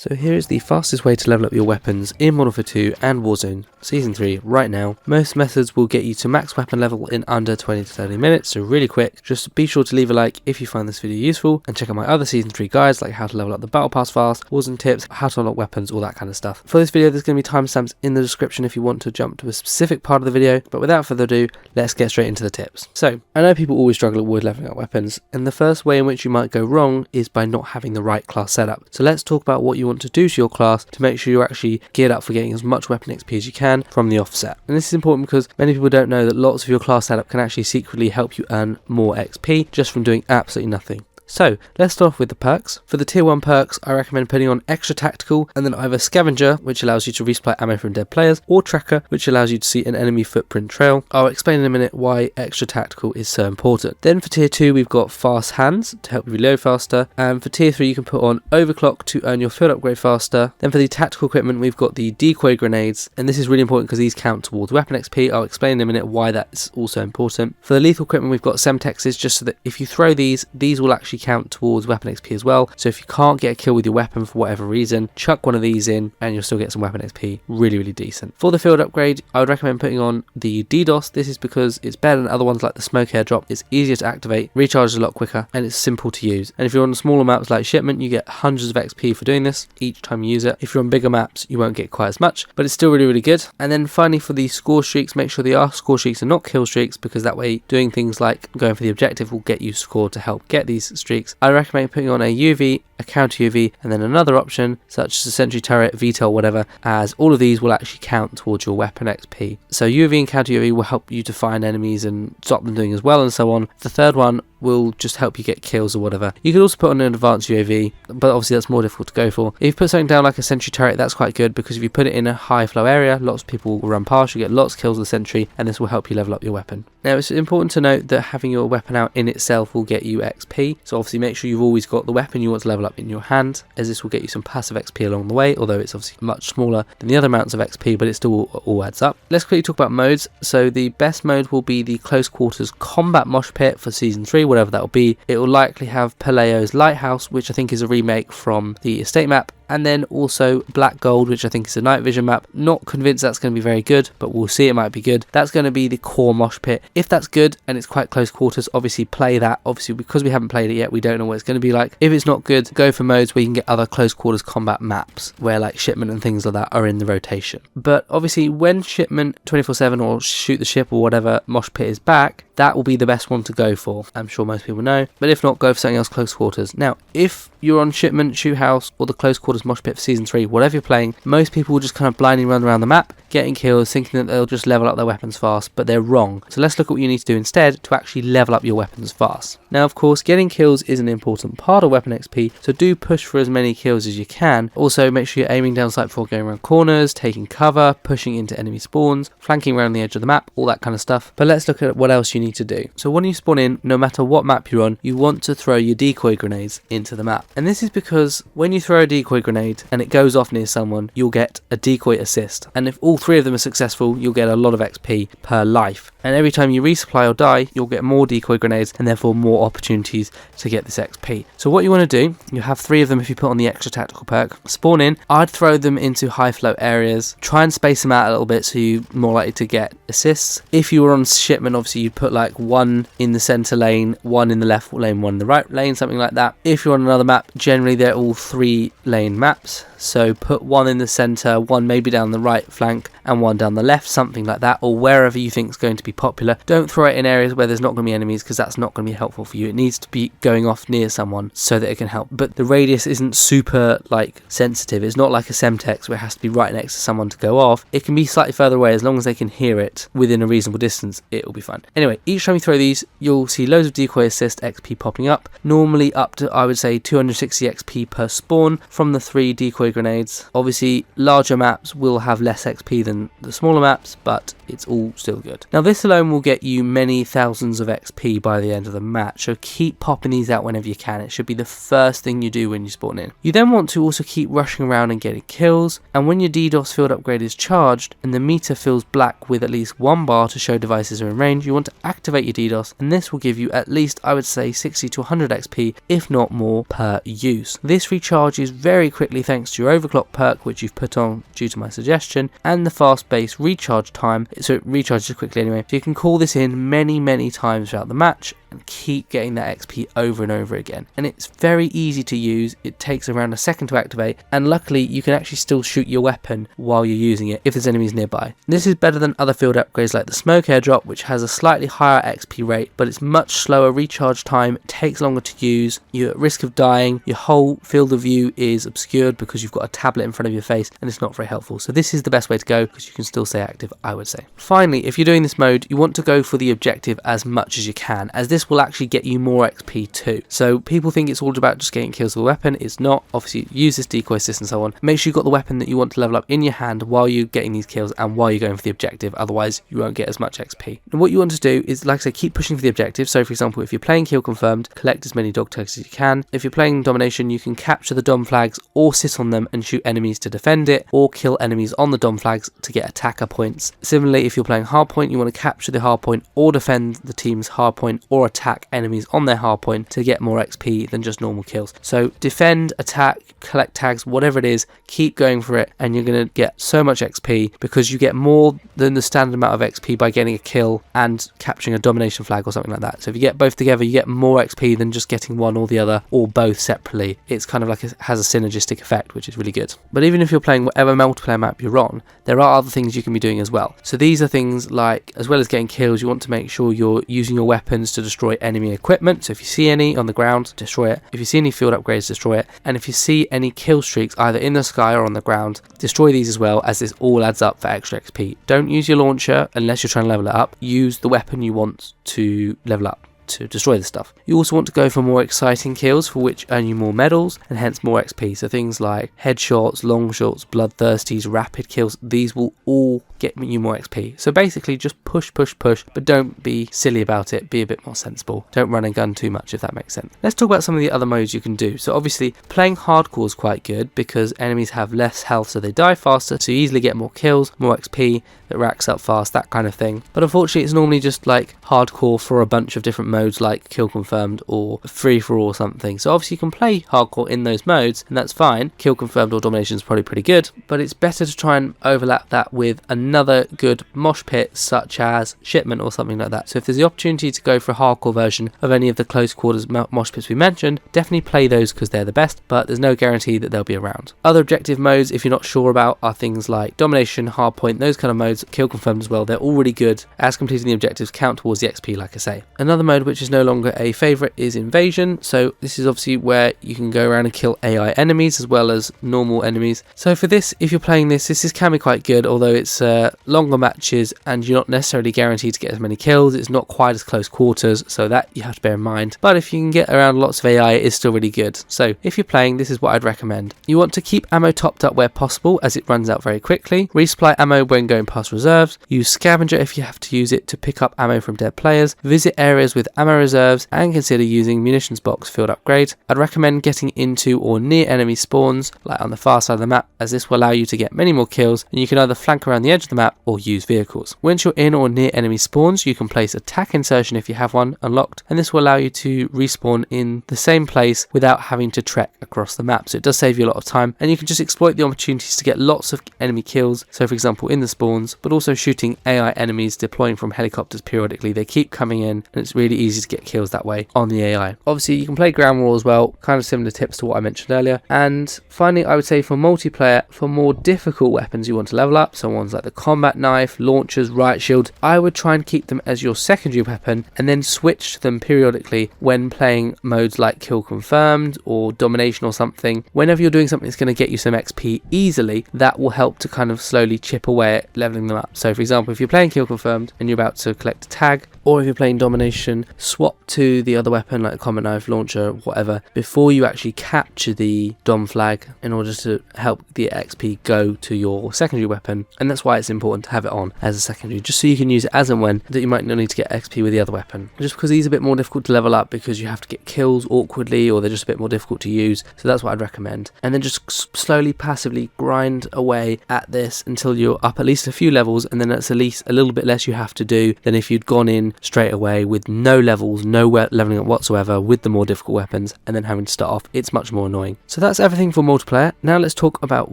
So here is the fastest way to level up your weapons in Modern Warfare 2 and Warzone Season 3 right now. Most methods will get you to max weapon level in under 20 to 30 minutes, so really quick. Just be sure to leave a like if you find this video useful, and check out my other Season 3 guides like how to level up the battle pass fast, Warzone tips, how to unlock weapons, all that kind of stuff. For this video there's going to be timestamps in the description if you want to jump to a specific part of the video, but without further ado, let's get straight into the tips. So, I know people always struggle with leveling up weapons, and the first way in which you might go wrong is by not having the right class setup. So let's talk about what you want to do to your class to make sure you're actually geared up for getting as much weapon XP as you can from the offset. And this is important because many people don't know that lots of your class setup can actually secretly help you earn more XP just from doing absolutely nothing. So, let's start off with the perks. For the tier 1 perks, I recommend putting on Extra Tactical, and then either Scavenger, which allows you to resupply ammo from dead players, or Tracker, which allows you to see an enemy footprint trail. I'll explain in a minute why Extra Tactical is so important. Then for tier 2, we've got Fast Hands to help you reload faster, and for tier 3, you can put on Overclock to earn your field upgrade faster. Then for the tactical equipment, we've got the Decoy Grenades, and this is really important because these count towards weapon XP. I'll explain in a minute why that's also important. For the lethal equipment, we've got Semtexes, just so that if you throw these will actually count towards weapon XP as well. So if you can't get a kill with your weapon for whatever reason, chuck one of these in and you'll still get some weapon XP. Really decent. For the field upgrade, I would recommend putting on the DDoS. This is because it's better than other ones like the smoke airdrop. It's easier to activate, recharges a lot quicker, and it's simple to use. And if you're on smaller maps like Shipment, you get hundreds of XP for doing this each time you use it. If you're on bigger maps, you won't get quite as much, but it's still really good. And then finally for the score streaks, make sure they are score streaks and not kill streaks, because that way doing things like going for the objective will get you score to help get these streaks. I recommend putting on a UV, a counter UV, and then another option such as a sentry turret, VTOL, whatever, as all of these will actually count towards your weapon XP. So UV and counter UV will help you to find enemies and stop them doing as well, and so on. The third one will just help you get kills or whatever. You could also put on an advanced UAV, but obviously that's more difficult to go for. If you put something down like a sentry turret, that's quite good, because if you put it in a high flow area, lots of people will run past, you get lots of kills with the sentry, and this will help you level up your weapon. Now it's important to note that having your weapon out in itself will get you XP, so obviously make sure you've always got the weapon you want to level up in your hand, as this will get you some passive XP along the way, although it's obviously much smaller than the other amounts of XP, but it still all adds up. Let's quickly talk about modes. So the best mode will be the Close Quarters Combat Mosh Pit for Season 3, whatever that will be. It will likely have Paleo's Lighthouse, which I think is a remake from the Estate map, and then also Black Gold, which I think is a night vision map. Not convinced that's going to be very good, but we'll see, it might be good. That's going to be the core mosh pit. If that's good and it's quite close quarters, obviously play that. Obviously, because we haven't played it yet, we don't know what it's going to be like. If it's not good, go for modes where you can get other close quarters combat maps, where like Shipment and things like that are in the rotation. But obviously when Shipment 24/7 or Shoot the Ship or whatever mosh pit is back, that will be the best one to go for. I'm sure most people know, but if not, go for something else close quarters. Now, if you're on Shipment, Shoot House, or the Close Quarters Mosh Pit for Season 3, whatever you're playing, most people will just kind of blindly run around the map, getting kills, thinking that they'll just level up their weapons fast, but they're wrong. So let's look at what you need to do instead to actually level up your weapons fast. Now, of course, getting kills is an important part of weapon XP, so do push for as many kills as you can. Also, make sure you're aiming down sight before going around corners, taking cover, pushing into enemy spawns, flanking around the edge of the map, all that kind of stuff. But let's look at what else you need to do. So when you spawn in, no matter what map you're on, you want to throw your decoy grenades into the map. And this is because when you throw a decoy grenade and it goes off near someone, you'll get a decoy assist. And if all three of them are successful, you'll get a lot of XP per life. And every time you resupply or die, you'll get more decoy grenades and therefore more opportunities to get this XP. So what you want to do, you have 3 of them if you put on the Extra Tactical perk. Spawn in, I'd throw them into high flow areas, try and space them out a little bit so you're more likely to get assists. If you were on Shipment, obviously you'd put like 1 in the center lane, 1 in the left lane, 1 in the right lane, something like that. If you're on another map, generally they're all 3 lane maps, so put 1 in the center, 1 maybe down the right flank, and 1 down the left, something like that, or wherever you think is going to be popular. Don't throw it in areas where there's not going to be enemies, because that's not going to be helpful for you. It needs to be going off near someone so that it can help, but the radius isn't super like sensitive. It's not like a Semtex where it has to be right next to someone to go off. It can be slightly further away, as long as they can hear it within a reasonable distance, it will be fine. Anyway, each time you throw these, you'll see loads of decoy assist XP popping up, normally up to, I would say, 260 XP per spawn from the 3 decoy grenades. Obviously larger maps will have less XP than the smaller maps, but it's all still good. Now this This alone will get you many thousands of XP by the end of the match, so keep popping these out whenever you can. It should be the first thing you do when you spawn in. You then want to also keep rushing around and getting kills, and when your DDoS field upgrade is charged and the meter fills black with at least 1 bar to show devices are in range, you want to activate your DDoS, and this will give you at least, I would say, 60 to 100 XP, if not more, per use. This recharges very quickly thanks to your overclock perk, which you've put on due to my suggestion, and the fast base recharge time, so it recharges quickly anyway. So you can call this in many times throughout the match and keep getting that XP over and over again. And it's very easy to use. It takes around a second to activate, and luckily you can actually still shoot your weapon while you're using it if there's enemies nearby. This is better than other field upgrades like the smoke airdrop, which has a slightly higher XP rate, but it's much slower recharge time, takes longer to use, you're at risk of dying, your whole field of view is obscured because you've got a tablet in front of your face, and it's not very helpful. So this is the best way to go because you can still stay active, I would say. Finally, if you're doing this mode, you want to go for the objective as much as you can, as this will actually get you more XP too. So people think it's all about just getting kills with a weapon. It's not. Obviously, use this decoy assist and so on. Make sure you've got the weapon that you want to level up in your hand while you're getting these kills and while you're going for the objective, otherwise you won't get as much XP. And what you want to do is, like I say, keep pushing for the objective. So for example, if you're playing kill confirmed, collect as many dog tags as you can. If you're playing domination, you can capture the dom flags or sit on them and shoot enemies to defend it, or kill enemies on the dom flags to get attacker points. Similarly, if you're playing hardpoint, you want to capture the hardpoint or defend the team's hardpoint or attack enemies on their hardpoint to get more XP than just normal kills. So defend, attack, collect tags, whatever it is, keep going for it, and you're going to get so much XP because you get more than the standard amount of XP by getting a kill and capturing a domination flag or something like that. So if you get both together, you get more XP than just getting one or the other or both separately. It's kind of like it has a synergistic effect, which is really good. But even if you're playing whatever multiplayer map you're on, there are other things you can be doing as well. So these are things like, as well as getting kills, you want to make sure you're using your weapons to destroy enemy equipment. So if you see any on the ground, destroy it. If you see any field upgrades, destroy it. And if you see any kill streaks either in the sky or on the ground, destroy these as well, as this all adds up for extra XP. Don't use your launcher unless you're trying to level it up. Use the weapon you want to level up to destroy the stuff. You also want to go for more exciting kills, for which earn you more medals and hence more XP. So things like headshots, long shots, bloodthirsties, rapid kills, these will all get you more XP. So basically just push, but don't be silly about it. Be a bit more sensible. Don't run and gun too much, if that makes sense. Let's talk about some of the other modes you can do. So obviously playing hardcore is quite good because enemies have less health, so they die faster, so you easily get more kills, more XP that racks up fast, that kind of thing. But unfortunately it's normally just like hardcore for a bunch of different modes like kill confirmed or free for all or something. So obviously you can play hardcore in those modes and that's fine. Kill confirmed or domination is probably pretty good, but it's better to try and overlap that with another good mosh pit such as shipment or something like that. So if there's the opportunity to go for a hardcore version of any of the close quarters mosh pits we mentioned, definitely play those because they're the best, but there's no guarantee that they'll be around. Other objective modes, if you're not sure about, are things like domination, hardpoint, those kind of modes, kill confirmed as well. They're all really good, as completing the objectives count towards the XP, like I say. Another mode which is no longer a favourite is invasion. So this is obviously where you can go around and kill AI enemies as well as normal enemies. So for this, if you're playing this can be quite good, although it's longer matches and you're not necessarily guaranteed to get as many kills. It's not quite as close quarters, so that you have to bear in mind. But if you can get around lots of AI, it is still really good. So if you're playing, this is what I'd recommend. You want to keep ammo topped up where possible, as it runs out very quickly. Resupply ammo when going past reserves. Use scavenger if you have to use it to pick up ammo from dead players. Visit areas with ammo reserves and consider using munitions box field upgrade. I'd recommend getting into or near enemy spawns, like on the far side of the map, as this will allow you to get many more kills, and you can either flank around the edge of the map or use vehicles. Once you're in or near enemy spawns, you can place attack insertion if you have one unlocked, and this will allow you to respawn in the same place without having to trek across the map. So it does save you a lot of time, and you can just exploit the opportunities to get lots of enemy kills. So for example in the spawns, but also shooting AI enemies deploying from helicopters periodically. They keep coming in and it's really easy to get kills that way on the AI. Obviously you can play ground war as well, kind of similar tips to what I mentioned earlier. And finally, I would say for multiplayer, for more difficult weapons you want to level up, so ones like the combat knife, launchers, riot shield, I would try and keep them as your secondary weapon and then switch to them periodically when playing modes like kill confirmed or domination or something. Whenever you're doing something that's going to get you some XP easily, that will help to kind of slowly chip away at leveling them up. So for example, if you're playing kill confirmed and you're about to collect a tag, or if you're playing domination, swap to the other weapon like a combat knife, launcher, whatever, before you actually capture the dom flag in order to help the XP go to your secondary weapon. And that's why it's important to have it on as a secondary, just so you can use it as and when that you might not need to get XP with the other weapon. Just because these are a bit more difficult to level up because you have to get kills awkwardly, or they're just a bit more difficult to use, so that's what I'd recommend. And then just slowly, passively grind away at this until you're up at least a few levels, and then that's at least a little bit less you have to do than if you'd gone in straight away with no levels, no leveling up whatsoever with the more difficult weapons, and then having to start off. It's much more annoying. So that's everything for multiplayer. Now let's talk about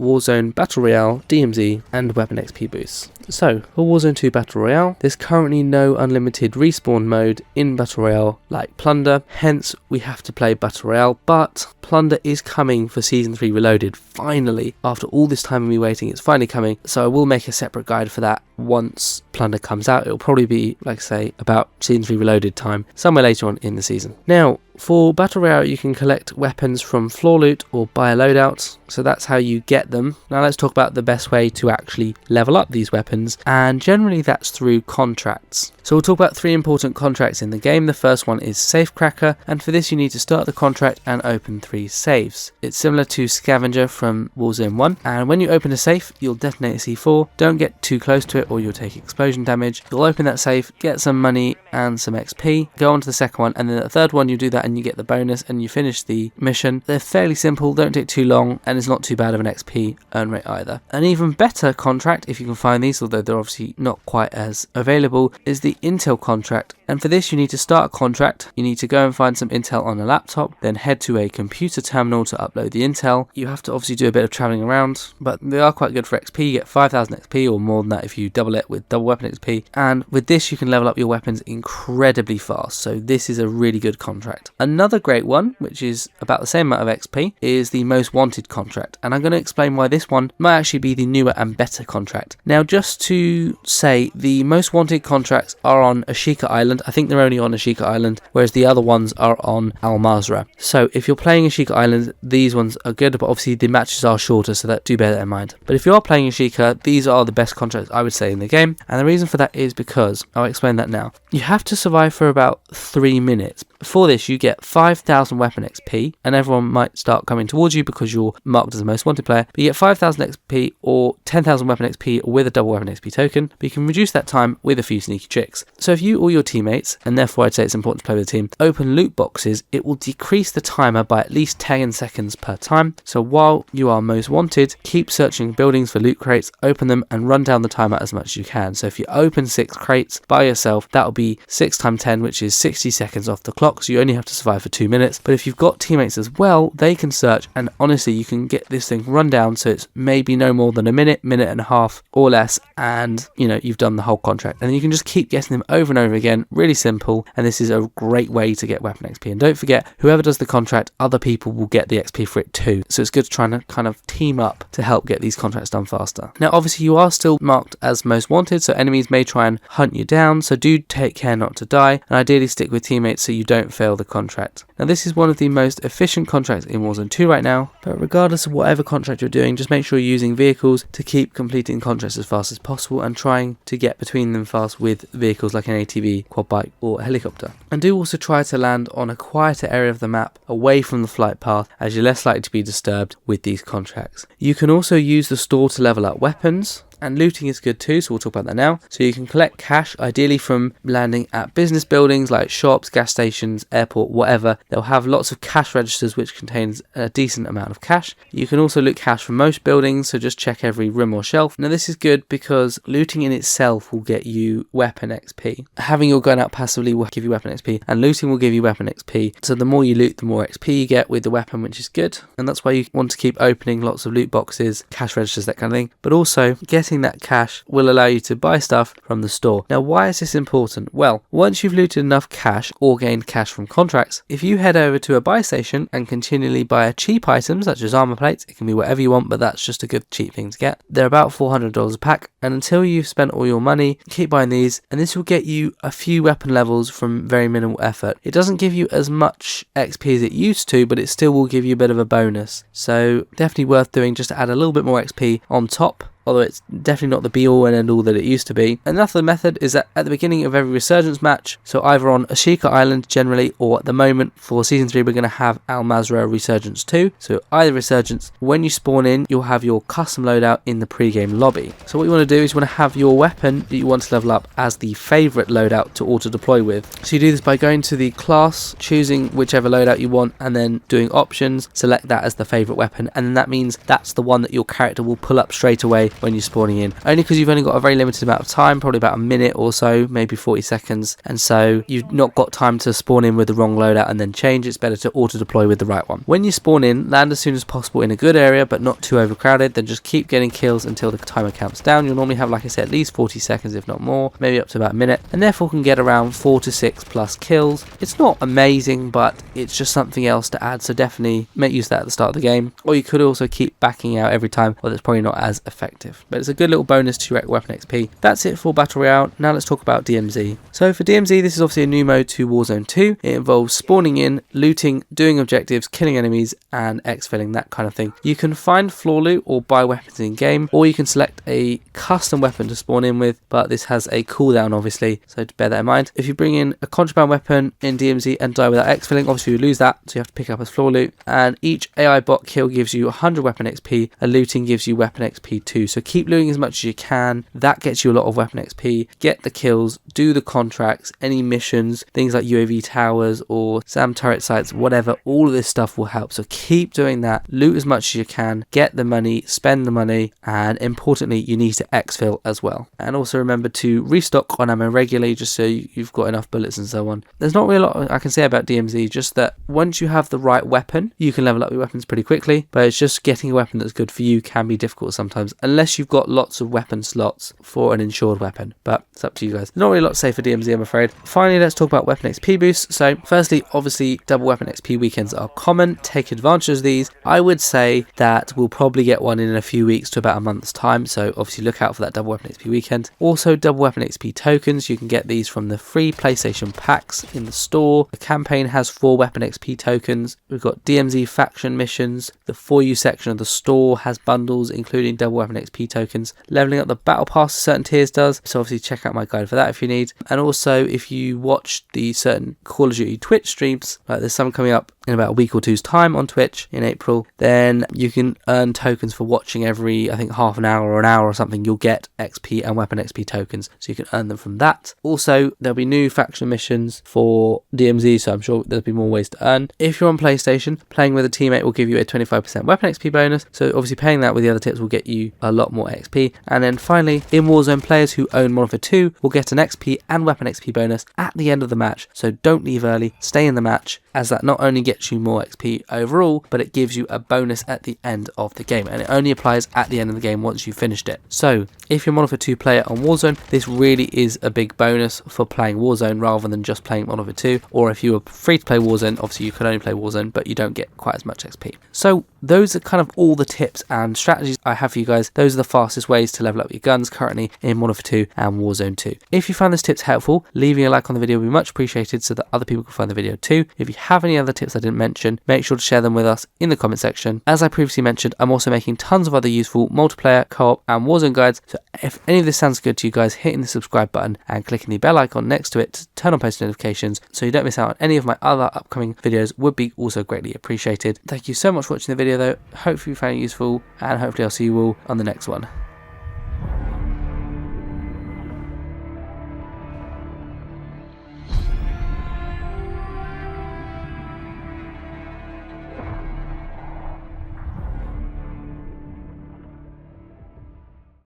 Warzone, Battle Royale, DMZ, and weapon XP boosts. So for Warzone 2 Battle Royale, there's currently no unlimited respawn mode in Battle Royale like Plunder, hence we have to play Battle Royale, but Plunder is coming for Season 3 Reloaded, finally. After all this time of me waiting, it's finally coming, so I will make a separate guide for that once Plunder comes out. It'll probably be, like I say, about Season 3 Reloaded time, somewhere later on in the season. Now, for Battle Royale, you can collect weapons from floor loot or buy a loadout, so that's how you get them. Now let's talk about the best way to actually level up these weapons, and generally that's through contracts. So we'll talk about 3 important contracts in the game. The first one is Safecracker, and for this you need to start the contract and open 3 safes. It's similar to Scavenger from Warzone 1, and when you open a safe, you'll detonate a C4. Don't get too close to it or you'll take explosion damage. You'll open that safe, get some money and some XP, go on to the second one, and then the third one you do that and you get the bonus and you finish the mission. They're fairly simple, don't take too long, and it's not too bad of an XP earn rate either. An even better contract, if you can find these, although they're obviously not quite as available, is the Intel contract. And for this you need to start a contract, you need to go and find some Intel on a laptop, then head to a computer terminal to upload the Intel. You have to obviously do a bit of travelling around, but they are quite good for XP. You get 5,000 XP or more than that if you double it with double weapon XP, and with this you can level up your weapons incredibly fast, so this is a really good contract. Another great one, which is about the same amount of XP, is the Most Wanted contract, and I'm going to explain why this one might actually be the newer and better contract. Now, just to say, the Most Wanted contracts are on Ashika Island. I think they're only on Ashika Island, whereas the other ones are on Al Mazrah. So if you're playing Ashika Island, these ones are good, but obviously the matches are shorter, so do bear that in mind. But if you are playing Ashika, these are the best contracts I would say in the game, and the reason for that is because, I'll explain that now. You have to survive for about 3 minutes. For this you get 5,000 weapon XP, and everyone might start coming towards you because you're marked as a Most Wanted player, but you get 5,000 XP or 10,000 weapon XP with a double weapon XP token, but you can reduce that time with a few sneaky tricks. So if you or your teammates, and therefore I'd say it's important to play with a team, open loot boxes, it will decrease the timer by at least 10 seconds per time. So while you are Most Wanted, keep searching buildings for loot crates, open them and run down the timer as much as you can. So if you open 6 crates by yourself, that will be 6 times 10, which is 60 seconds off the clock, so you only have to survive for 2 minutes. But if you've got teammates as well, they can search, and honestly you can get this thing run down so it's maybe no more than a minute and a half or less, and you know you've done the whole contract, and you can just keep getting them over and over again. Really simple, and this is a great way to get weapon XP. And don't forget, whoever does the contract, other people will get the XP for it too, so it's good to try and kind of team up to help get these contracts done faster. Now obviously you are still marked as Most Wanted, so enemies may try and hunt you down, so do take care not to die, and ideally stick with teammates so you don't fail the contract. Now this is one of the most efficient contracts in Warzone 2 right now, but regardless of whatever contract you're doing, just make sure you're using vehicles to keep completing contracts as fast as possible and trying to get between them fast with vehicles like an ATV, quad bike or a helicopter. And do also try to land on a quieter area of the map away from the flight path, as you're less likely to be disturbed with these contracts. You can also use the store to level up weapons, and looting is good too, so we'll talk about that now. So you can collect cash, ideally from landing at business buildings like shops, gas stations, airport, whatever. They'll have lots of cash registers which contains a decent amount of cash. You can also loot cash from most buildings, so just check every room or shelf. Now this is good because looting in itself will get you weapon XP. Having your gun out passively will give you weapon XP, and looting will give you weapon XP. So the more you loot, the more XP you get with the weapon, which is good. And that's why you want to keep opening lots of loot boxes, cash registers, that kind of thing. But also getting that cash will allow you to buy stuff from the store. Now why is this important? Well, once you've looted enough cash or gained cash from contracts, if you head over to a buy station and continually buy cheap items such as armor plates, it can be whatever you want, but that's just a good cheap thing to get. They're about $400 a pack, and until you've spent all your money, keep buying these, and this will get you a few weapon levels from very minimal effort. It doesn't give you as much XP as it used to, but it still will give you a bit of a bonus, so definitely worth doing just to add a little bit more XP on top. although it's definitely not the be all and end all that it used to be. Another method is that at the beginning of every Resurgence match, so either on Ashika Island generally, or at the moment for Season 3 we're going to have Al Mazrah Resurgence 2, so either Resurgence, when you spawn in you'll have your custom loadout in the pre-game lobby. So what you want to do is you want to have your weapon that you want to level up as the favourite loadout to auto deploy with. So you do this by going to the class, choosing whichever loadout you want, and then doing options, select that as the favourite weapon, and then that means that's the one that your character will pull up straight away when you're spawning in. Only because you've only got a very limited amount of time, probably about a minute or so, maybe 40 seconds, and so you've not got time to spawn in with the wrong loadout and then change. It's better to auto deploy with the right one. When you spawn in, land as soon as possible in a good area but not too overcrowded, then just keep getting kills until the timer counts down. You'll normally have, like I said, at least 40 seconds if not more, maybe up to about a minute, and therefore can get around 4 to 6 plus kills. It's not amazing, but it's just something else to add, so definitely make use of that at the start of the game. Or you could also keep backing out every time, but it's probably not as effective, but it's a good little bonus to your weapon XP. That's it for Battle Royale. Now let's talk about DMZ. So for DMZ, this is obviously a new mode to Warzone 2. It involves spawning in, looting, doing objectives, killing enemies, and exfilling, that kind of thing. You can find floor loot or buy weapons in game, or you can select a custom weapon to spawn in with, but this has a cooldown obviously, so to bear that in mind. If you bring in a contraband weapon in DMZ and die without exfilling, obviously you lose that, so you have to pick up as floor loot, and each AI bot kill gives you 100 weapon XP, and looting gives you weapon XP too, so keep looting as much as you can. That gets you a lot of weapon XP. Get the kills, do the contracts, any missions, things like UAV towers or SAM turret sites, whatever, all of this stuff will help, so keep doing that. Loot as much as you can, get the money, spend the money, and importantly you need to exfil as well. And also remember to restock on ammo regularly, just so you've got enough bullets and so on. There's not really a lot I can say about DMZ, just that once you have the right weapon you can level up your weapons pretty quickly, but it's just getting a weapon that's good for you can be difficult sometimes, unless you've got lots of weapon slots for an insured weapon, but it's up to you guys. There's not really a lot to say for DMZ, I'm afraid. Finally, let's talk about weapon XP boosts. So firstly, obviously double weapon XP weekends are common. Take advantage of these. I would say that we'll probably get one in a few weeks to about a month's time, so obviously look out for that double weapon XP weekend. Also, double weapon XP tokens, you can get these from the free PlayStation packs in the store. The campaign has 4 weapon XP tokens. We've got DMZ faction missions. The For You section of the store has bundles including double weapon XP tokens. Leveling up the battle pass to certain tiers does, so obviously check out my guide for that if you need. And also, if you watch the certain Call of Duty Twitch streams, like there's some coming up in about a week or two's time on Twitch in April, then you can earn tokens for watching every, I think, half an hour or an hour or something. You'll get XP and weapon XP tokens, so you can earn them from that. Also, there'll be new faction missions for DMZ, so I'm sure there'll be more ways to earn. If you're on PlayStation, playing with a teammate will give you a 25% weapon XP bonus, so obviously paying that with the other tips will get you a lot more XP. And then finally, in Warzone, players who own Modern Warfare 2 will get an XP and weapon XP bonus at the end of the match, so don't leave early, stay in the match, as that not only gets you more XP overall, but it gives you a bonus at the end of the game, and it only applies at the end of the game once you've finished it. So if you're a Modern Warfare 2 player on Warzone, this really is a big bonus for playing Warzone rather than just playing Modern Warfare 2, or if you were free to play Warzone, obviously you can only play Warzone, but you don't get quite as much XP. So those are kind of all the tips and strategies I have for you guys. Those are the fastest ways to level up your guns currently in Modern Warfare 2 and Warzone 2. If you found these tips helpful, leaving a like on the video would be much appreciated so that other people can find the video too. If you have any other tips I didn't mention, make sure to share them with us in the comment section. As I previously mentioned, I'm also making tons of other useful multiplayer, co-op and Warzone guides, so if any of this sounds good to you guys, hitting the subscribe button and clicking the bell icon next to it to turn on post notifications so you don't miss out on any of my other upcoming videos would be also greatly appreciated. Thank you so much for watching the video though, hopefully you found it useful, and hopefully I'll see you all on the next one.